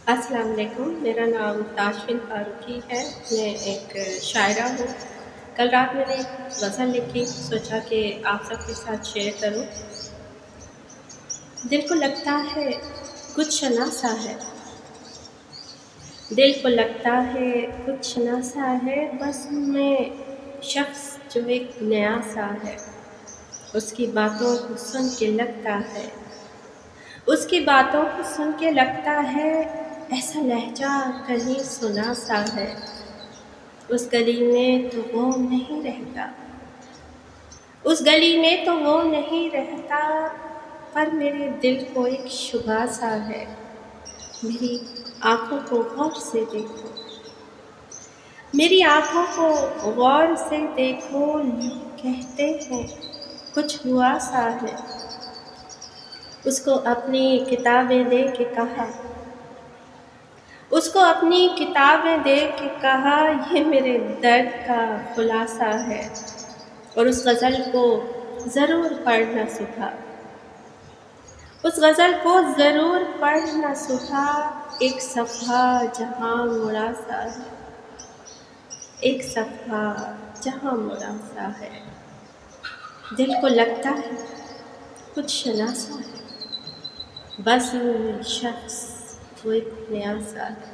السلام علیکم، میرا نام تاشفین فاروقی ہے۔ میں ایک شاعرہ ہوں۔ کل رات میں نے ایک غزل لکھی، سوچا کہ آپ سب کے ساتھ شیئر کروں۔ دل کو لگتا ہے کچھ ناسا ہے، دل کو لگتا ہے کچھ ناسا ہے، بس میں شخص جو ایک نیا سا ہے۔ اس کی باتوں کو سن کے لگتا ہے، اس کی باتوں کو سن کے لگتا ہے ایسا لہجہ کہیں سنا سا ہے۔ اس گلی میں تو وہ نہیں رہتا، اس گلی میں تو وہ نہیں رہتا، پر میرے دل کو ایک شبہ سا ہے۔ میری آنکھوں کو غور سے دیکھو، میری آنکھوں کو غور سے دیکھو، کہتے ہیں کچھ ہوا سا ہے۔ اس کو اپنی کتابیں دے کے کہا، اس کو اپنی کتابیں دے کے کہا، یہ میرے درد کا خلاصہ ہے۔ اور اس غزل کو ضرور پڑھنا صبح، اس غزل کو ضرور پڑھنا صبح، ایک صفحہ جہاں مڑا سا ہے، ایک صفحہ جہاں مڑا سا ہے۔ دل کو لگتا ہے کچھ ناسا ہے، بس میں شخص وہ ایک نیا سا ہے۔